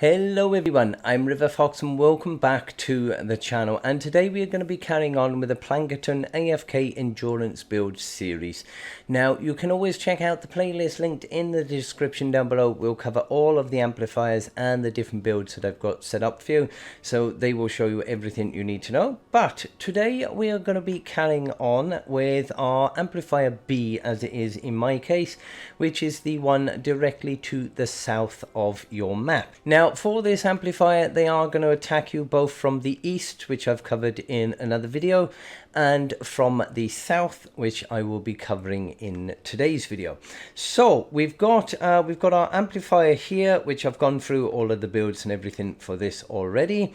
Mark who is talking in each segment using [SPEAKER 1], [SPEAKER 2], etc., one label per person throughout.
[SPEAKER 1] Hello everyone, I'm RiverFox and welcome back to the channel, and today we are going to be carrying on with the Plankerton AFK Endurance build series. Now you can always check out the playlist linked in the description down below. We'll cover all of the amplifiers and the different builds that I've got set up for you, so they will show you everything you need to know. But today we are going to be carrying on with our amplifier B, as it is in my case, which is the one directly to the south of your map. Now for this amplifier, they are going to attack you both from the east, which I've covered in another video, and from the south, which I will be covering in today's video. So we've got our amplifier here, which I've gone through all of the builds and everything for this already.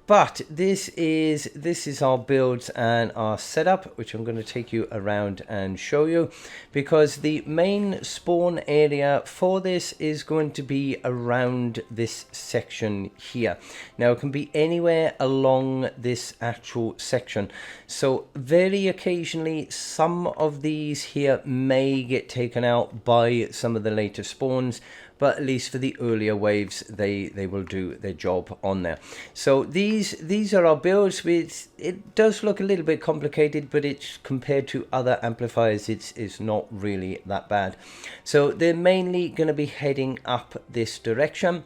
[SPEAKER 1] But this is our builds and our setup, which I'm going to take you around and show you, because the main spawn area for this is going to be around this section here. Now it can be anywhere along this actual section, so very occasionally some of these here may get taken out by some of the later spawns, but at least for the earlier waves they will do their job on there. So these are our builds. It does look a little bit complicated, but it's compared to other amplifiers it's not really that bad. So they're mainly going to be heading up this direction.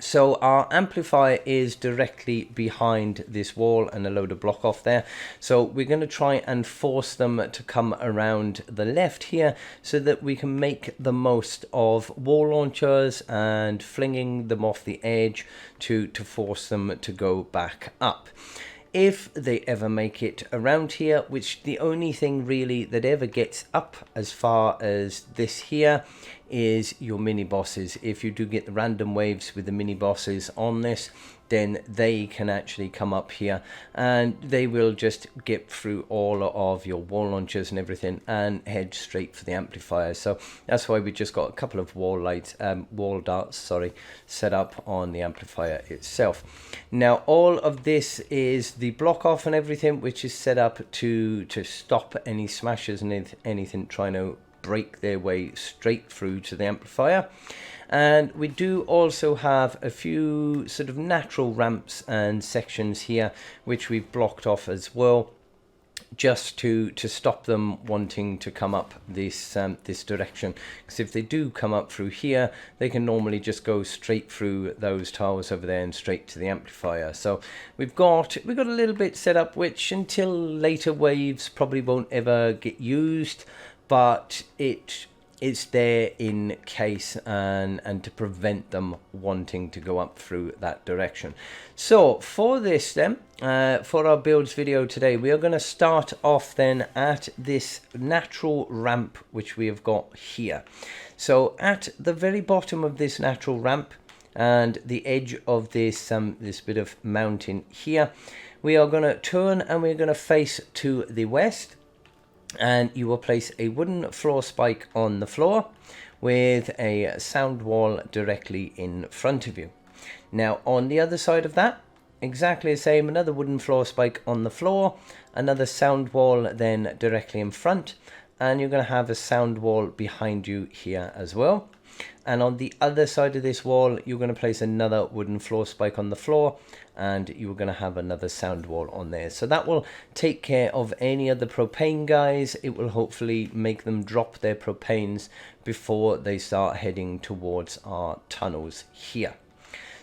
[SPEAKER 1] So our amplifier is directly behind this wall and a load of block off there. So we're going to try and force them to come around the left here so that we can make the most of wall launchers and flinging them off the edge to force them to go back up. If they ever make it around here, which the only thing really that ever gets up as far as this here is your mini bosses. If you do get the random waves with the mini bosses on this, then they can actually come up here and they will just get through all of your wall launchers and everything and head straight for the amplifier. So that's why we just got a couple of wall darts, sorry, set up on the amplifier itself. Now all of this is the block off and everything, which is set up to stop any smashers and anything trying to break their way straight through to the amplifier. And we do also have a few sort of natural ramps and sections here which we've blocked off as well, just to stop them wanting to come up this this direction, because if they do come up through here, they can normally just go straight through those towers over there and straight to the amplifier. So we've got a little bit set up which until later waves probably won't ever get used, but it's there in case and to prevent them wanting to go up through that direction. So for this then, for our builds video today, we are going to start off then at this natural ramp which we have got here. So at the very bottom of this natural ramp and the edge of this this bit of mountain here, we are going to turn and we're going to face to the west. And you will place a wooden floor spike on the floor with a sound wall directly in front of you. Now on the other side of that, exactly the same, another wooden floor spike on the floor, another sound wall then directly in front, and you're going to have a sound wall behind you here as well. And on the other side of this wall, you're going to place another wooden floor spike on the floor, and you're going to have another sound wall on there. So that will take care of any of the propane guys. It will hopefully make them drop their propanes before they start heading towards our tunnels here.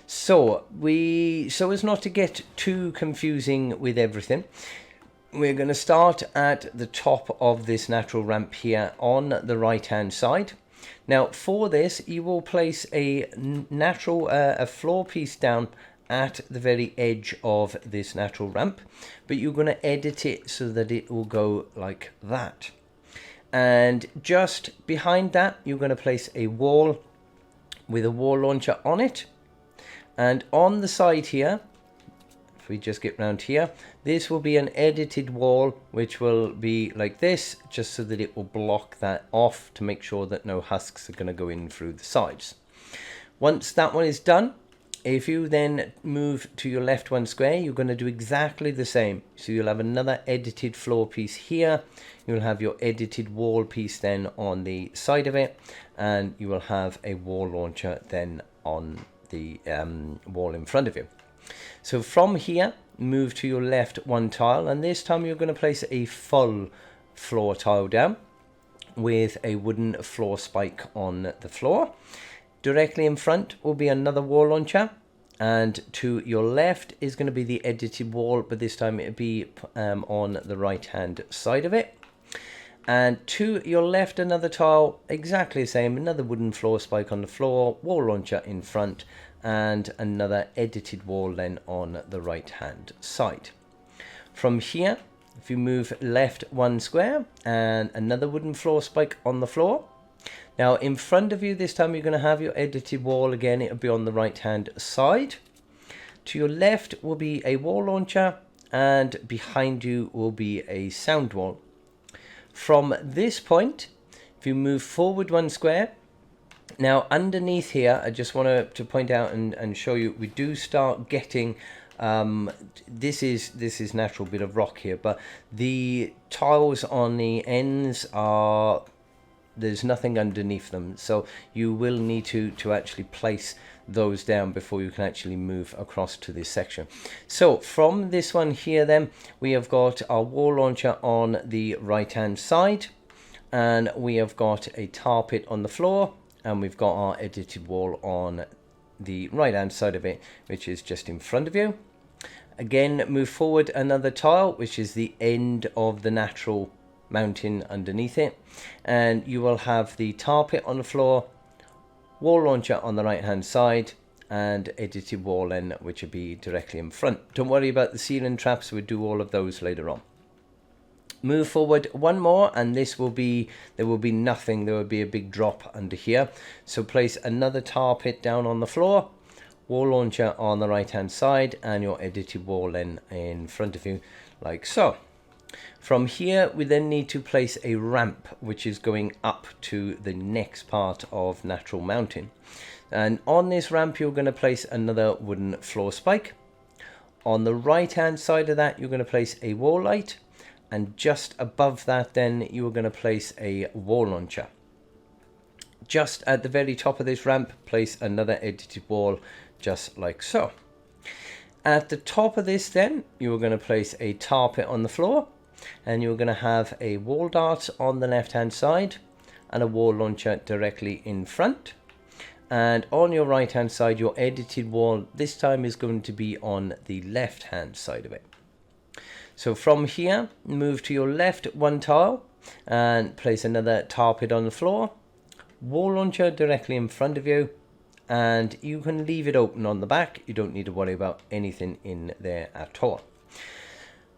[SPEAKER 1] So as not to get too confusing with everything, we're going to start at the top of this natural ramp here on the right hand side. Now for this, you will place a a floor piece down at the very edge of this natural ramp, but you're going to edit it so that it will go like that. And just behind that, you're going to place a wall with a wall launcher on it. And on the side here, if we just get round here, this will be an edited wall which will be like this, just so that it will block that off to make sure that no husks are going to go in through the sides. Once that one is done, if you then move to your left one square, you're going to do exactly the same. So you'll have another edited floor piece here, you'll have your edited wall piece then on the side of it, and you will have a wall launcher then on the wall in front of you. So from here, move to your left one tile, and this time you're going to place a full floor tile down with a wooden floor spike on the floor. Directly in front will be another wall launcher, and to your left is going to be the edited wall, but this time it'll be on the right hand side of it. And to your left, another tile, exactly the same, another wooden floor spike on the floor, wall launcher in front, and another edited wall then on the right hand side. From here, if you move left one square, and another wooden floor spike on the floor. Now in front of you this time you're going to have your edited wall again, it'll be on the right hand side. To your left will be a wall launcher, and behind you will be a sound wall. From this point, if you move forward one square, now underneath here, I just want to point out and show you, we do start getting, this is natural bit of rock here, but the tiles on the ends are, there's nothing underneath them, so you will need to actually place those down before you can actually move across to this section. So from this one here then, we have got our wall launcher on the right hand side, and we have got a tar pit on the floor, and we've got our edited wall on the right hand side of it, which is just in front of you. Again, move forward another tile, which is the end of the natural mountain underneath it, and you will have the tar pit on the floor, wall launcher on the right hand side, and edited wall in, which will be directly in front. Don't worry about the ceiling traps, we'll do all of those later on. Move forward one more, and this will be, there will be nothing, there will be a big drop under here. So place another tar pit down on the floor, wall launcher on the right hand side, and your edited wall in front of you, like so. From here we then need to place a ramp which is going up to the next part of Natural Mountain, and on this ramp you're going to place another wooden floor spike. On the right hand side of that you're going to place a wall light, and just above that then you are going to place a wall launcher. Just at the very top of this ramp, place another edited wall, just like so. At the top of this then you are going to place a tar pit on the floor, and you're going to have a wall dart on the left hand side and a wall launcher directly in front. And on your right hand side, your edited wall this time is going to be on the left hand side of it. So from here, move to your left one tile and place another tar pit on the floor, wall launcher directly in front of you, and you can leave it open on the back. You don't need to worry about anything in there at all.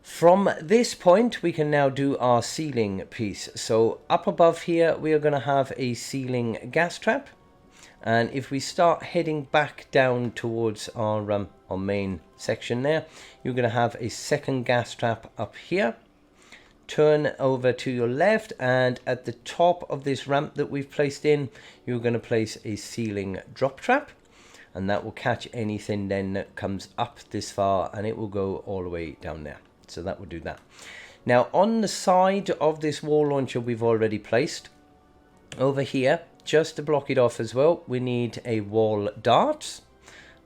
[SPEAKER 1] From this point we can now do our ceiling piece. So up above here we are going to have a ceiling gas trap, and if we start heading back down towards our main section there, you're going to have a second gas trap up here. Turn over to your left, and at the top of this ramp that we've placed in, you're going to place a ceiling drop trap, and that will catch anything then that comes up this far, and it will go all the way down there. So that will do that. Now on the side of this wall launcher we've already placed, over here, just to block it off as well, we need a wall dart.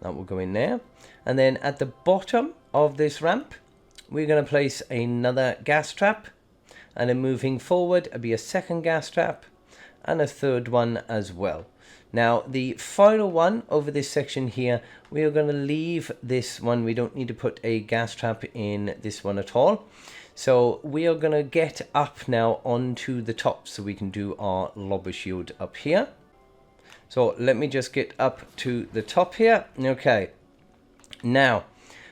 [SPEAKER 1] That will go in there. And then at the bottom of this ramp, we're going to place another gas trap. And then moving forward, it'll be a second gas trap and a third one as well. Now the final one over this section here, we are going to leave this one. We don't need to put a gas trap in this one at all. So we are going to get up now onto the top so we can do our lobber shield up here. So let me just get up to the top here. Okay, now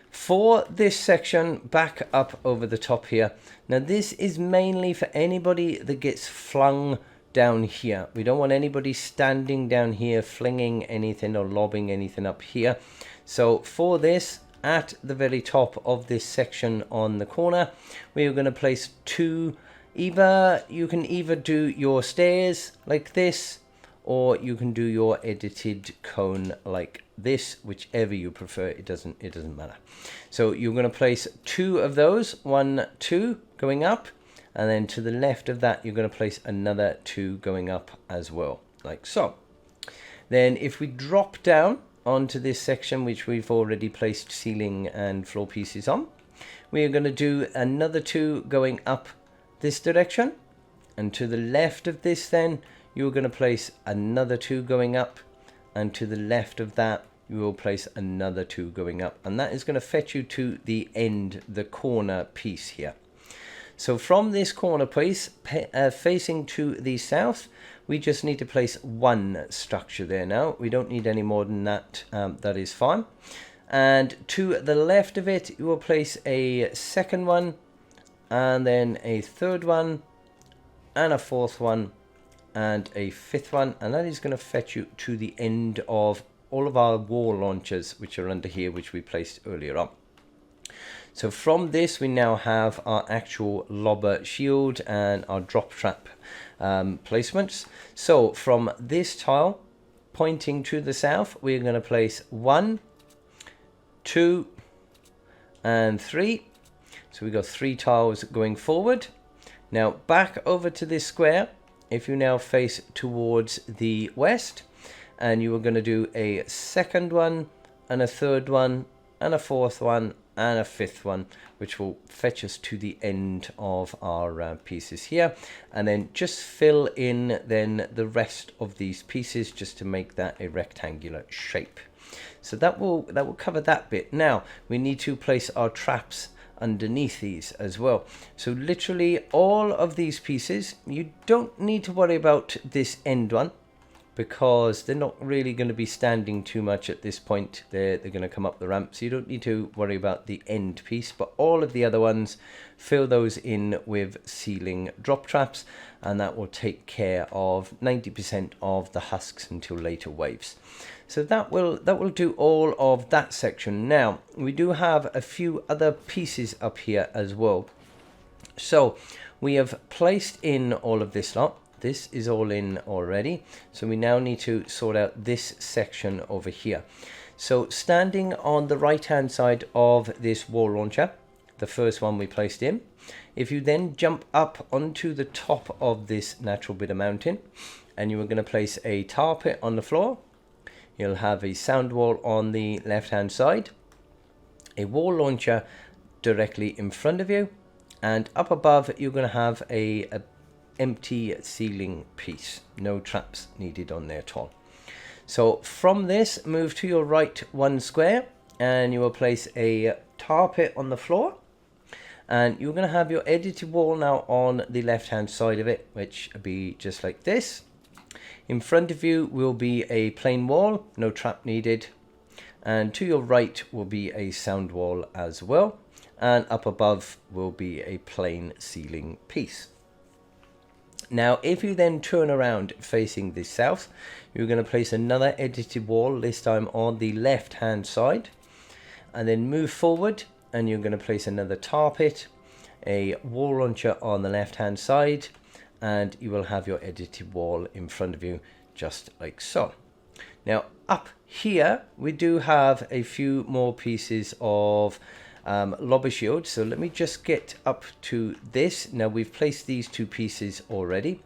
[SPEAKER 1] for this section, back up over the top here. Now this is mainly for anybody that gets flung down here. We don't want anybody standing down here flinging anything or lobbing anything up here. So for this, at the very top of this section on the corner, we are going to place two. You can either do your stairs like this, or you can do your edited cone like this, whichever you prefer. It doesn't matter. So you're going to place two of those, 1, 2 going up, and then to the left of that you're going to place another 2 going up as well, like so. Then if we drop down onto this section which we've already placed ceiling and floor pieces on. We are going to do another 2 going up this direction, and to the left of this then you're going to place another 2 going up, and to the left of that you will place another 2 going up, and that is going to fetch you to the end, the corner piece here. So from this corner piece facing to the south, we just need to place 1 structure there now. We don't need any more than that. That is fine. And to the left of it, you will place a second one, and then a third one, and a fourth one, and a fifth one. And that is going to fetch you to the end of all of our wall launchers, which are under here, which we placed earlier on. So from this, we now have our actual lobber shield and our drop trap placements. So from this tile, pointing to the south, we're going to place 1, 2, and 3. So we've got 3 tiles going forward. Now back over to this square, if you now face towards the west, and you are going to do a second one, and a third one, and a fourth one, and a fifth one, which will fetch us to the end of our pieces here, and then just fill in then the rest of these pieces just to make that a rectangular shape. So that will cover that bit. Now we need to place our traps underneath these as well. So literally all of these pieces, you don't need to worry about this end one, because they're not really going to be standing too much at this point. They're going to come up the ramp, so you don't need to worry about the end piece. But all of the other ones, fill those in with ceiling drop traps, and that will take care of 90% of the husks until later waves. So that will do all of that section. Now we do have a few other pieces up here as well. So we have placed in all of this lot. This is all in already, so we now need to sort out this section over here. So standing on the right hand side of this wall launcher, the first one we placed in, if you then jump up onto the top of this natural bit of mountain, and you are going to place a tar pit on the floor, you'll have a sound wall on the left hand side, a wall launcher directly in front of you, and up above you're going to have a empty ceiling piece. No traps needed on there at all. So from this, move to your right 1 square, and you will place a tar pit on the floor, and you're going to have your edited wall now on the left hand side of it, which will be just like this. In front of you will be a plain wall, no trap needed, and to your right will be a sound wall as well, and up above will be a plain ceiling piece. Now if you then turn around facing the south, you're going to place another edited wall, this time on the left hand side, and then move forward, and you're going to place another tar pit, a wall launcher on the left hand side, and you will have your edited wall in front of you just like so. Now up here we do have a few more pieces of lobber shield, so let me just get up to this. Now we've placed these 2 pieces already,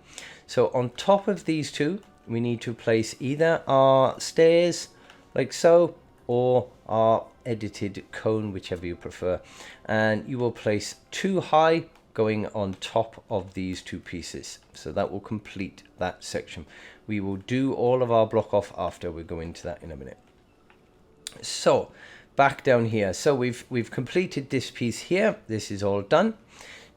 [SPEAKER 1] so on top of these 2 we need to place either our stairs like so, or our edited cone, whichever you prefer, and you will place 2 high going on top of these 2 pieces. So that will complete that section. We will do all of our block off after. We'll go into that in a minute. So back down here, so we've completed this piece here. This is all done.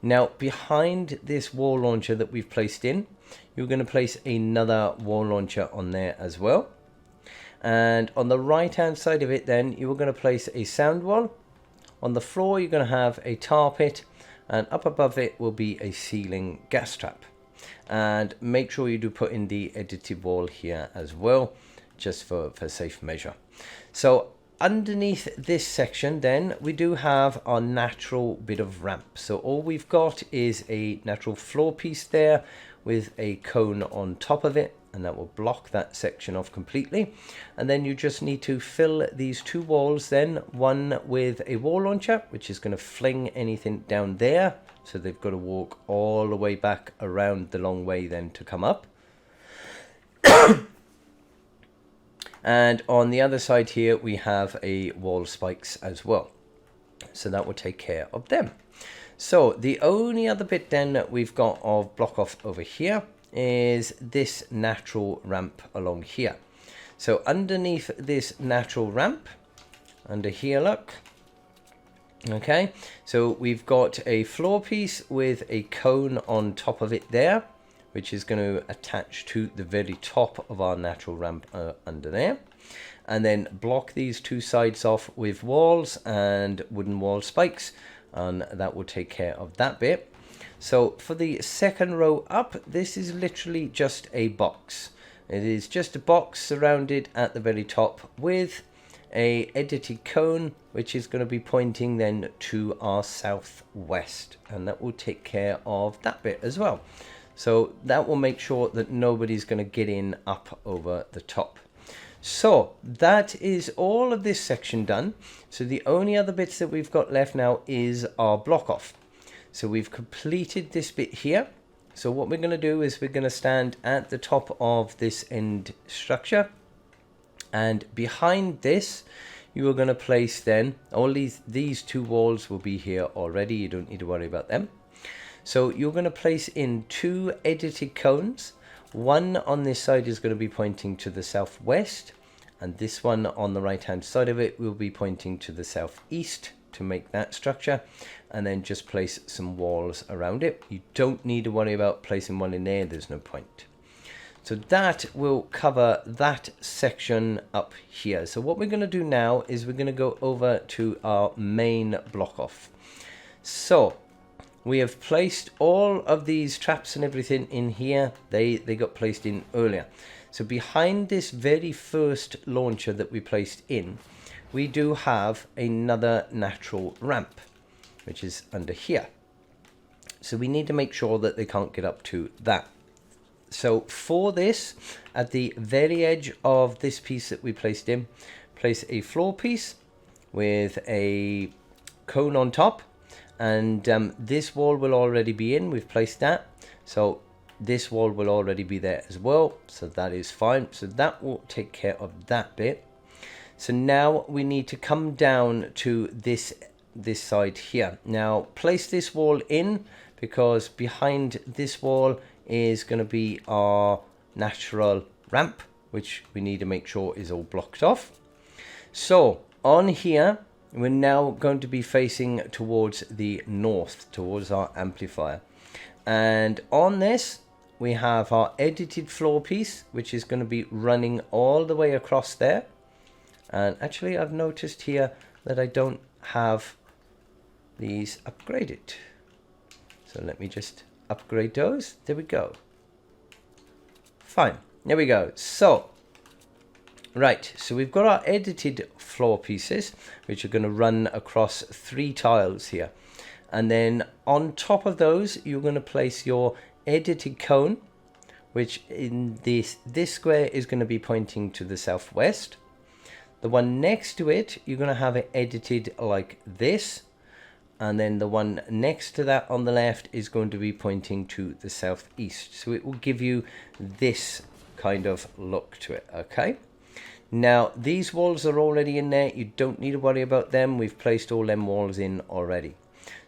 [SPEAKER 1] Now behind this wall launcher that we've placed in, you're going to place another wall launcher on there as well, and on the right hand side of it then you are going to place a sound wall. On the floor you're going to have a tar pit, and up above it will be a ceiling gas trap. And make sure you do put in the edited wall here as well, just for safe measure. So underneath this section then we do have our natural bit of ramp. So all we've got is a natural floor piece there with a cone on top of it, and that will block that section off completely. And then you just need to fill these 2 walls then, one with a wall launcher, which is going to fling anything down there, so they've got to walk all the way back around the long way then to come up. And on the other side here, we have a wall spikes as well. So that will take care of them. So the only other bit then that we've got of block off over here is this natural ramp along here. So underneath this natural ramp, under here, look. Okay, so we've got a floor piece with a cone on top of it there, which is going to attach to the very top of our natural ramp under there. And then block these two sides off with walls and wooden wall spikes, and that will take care of that bit. So for the second row up, this is literally just a box. It is just a box surrounded at the very top with a edited cone, which is going to be pointing then to our southwest, and that will take care of that bit as well. So that will make sure that nobody's going to get in up over the top. So that is all of this section done. So the only other bits that we've got left now is our block off. So we've completed this bit here. So what we're going to do is we're going to stand at the top of this end structure, and behind this you are going to place then all these two walls will be here already. You don't need to worry about them. So you're going to place in two edited cones. One on this side is going to be pointing to the southwest, and this one on the right hand side of it will be pointing to the southeast to make that structure, and then just place some walls around it. You don't need to worry about placing one in there, there's no point. So that will cover that section up here. So what we're going to do now is we're going to go over to our main block off. So we have placed all of these traps and everything in here. They got placed in earlier. So behind this very first launcher that we placed in, we do have another natural ramp, which is under here. So we need to make sure that they can't get up to that. So for this, at the very edge of this piece that we placed in, place a floor piece with a cone on top, and this wall will already be in. We've placed that, so this wall will already be there as well, so that is fine. So that will take care of that bit. So now we need to come down to this side here. Now place this wall in, because behind this wall is going to be our natural ramp, which we need to make sure is all blocked off. So on here, we're now going to be facing towards the north, towards our amplifier. And on this, we have our edited floor piece, which is going to be running all the way across there. And actually, I've noticed here that I don't have these upgraded. So let me just upgrade those. There we go. Fine. There we go. So, right. So we've got our edited floor pieces, which are going to run across 3 tiles here. And then on top of those, you're going to place your edited cone, which in this square is going to be pointing to the southwest. The one next to it, you're going to have it edited like this. And then the one next to that on the left is going to be pointing to the southeast. So it will give you this kind of look to it, okay? Now, these walls are already in there. You don't need to worry about them. We've placed all them walls in already.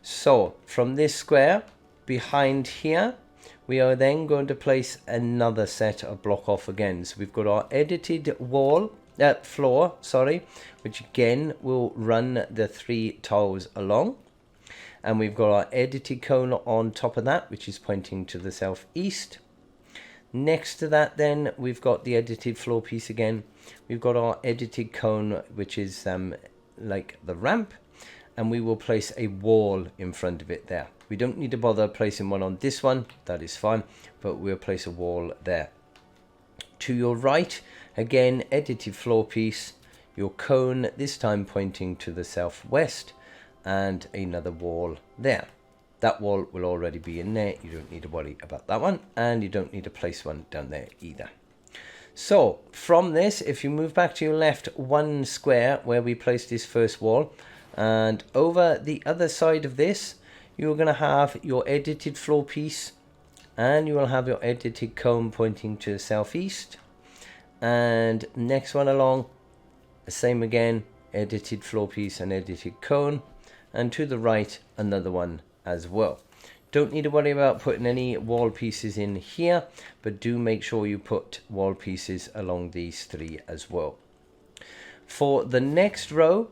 [SPEAKER 1] So, from this square, behind here, we are then going to place another set of block off again. So we've got our edited floor, which again will run the 3 tiles along. And we've got our edited cone on top of that, which is pointing to the southeast. Next to that then, we've got the edited floor piece again. We've got our edited cone, which is like the ramp. And we will place a wall in front of it there. We don't need to bother placing one on this one. That is fine. But we'll place a wall there. To your right, again, edited floor piece. Your cone, this time pointing to the southwest. And another wall there. That wall will already be in there. You don't need to worry about that one, and you don't need to place one down there either. So from this, if you move back to your left 1 square where we placed this first wall, and over the other side of this, you're going to have your edited floor piece, and you will have your edited cone pointing to the southeast. And next one along, same again, edited floor piece and edited cone. And to the right, another one as well. Don't need to worry about putting any wall pieces in here, but do make sure you put wall pieces along these three as well. For the next row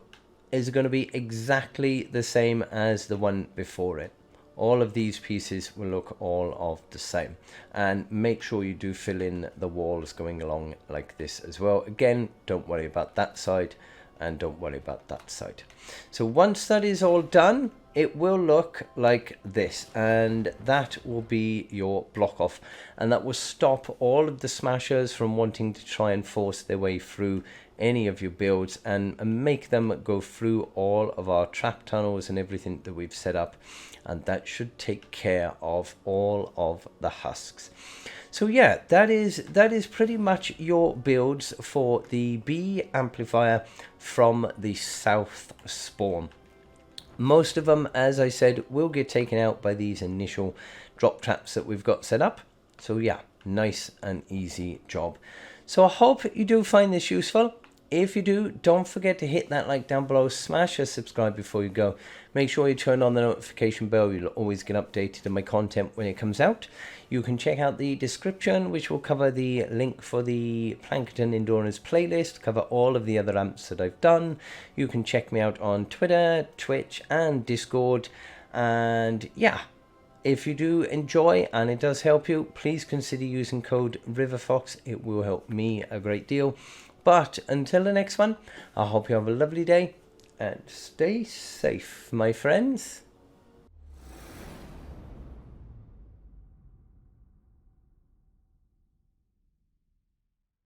[SPEAKER 1] is going to be exactly the same as the one before it. All of these pieces will look all of the same, and make sure you do fill in the walls going along like this as well. Again, don't worry about that side and don't worry about that side. So once that is all done, it will look like this, and that will be your block off, and that will stop all of the smashers from wanting to try and force their way through any of your builds and make them go through all of our trap tunnels and everything that we've set up, and that should take care of all of the husks. So yeah, that is pretty much your builds for the B amplifier from the south spawn. Most of them, as I said, will get taken out by these initial drop traps that we've got set up. So yeah, nice and easy job. So I hope you do find this useful. If you do, don't forget to hit that like down below, smash a subscribe before you go. Make sure you turn on the notification bell, you'll always get updated on my content when it comes out. You can check out the description, which will cover the link for the Plankerton Endurance playlist, cover all of the other amps that I've done. You can check me out on Twitter, Twitch and Discord. And yeah, if you do enjoy and it does help you, please consider using code RiverFox. It will help me a great deal. But until the next one, I hope you have a lovely day and stay safe, my friends.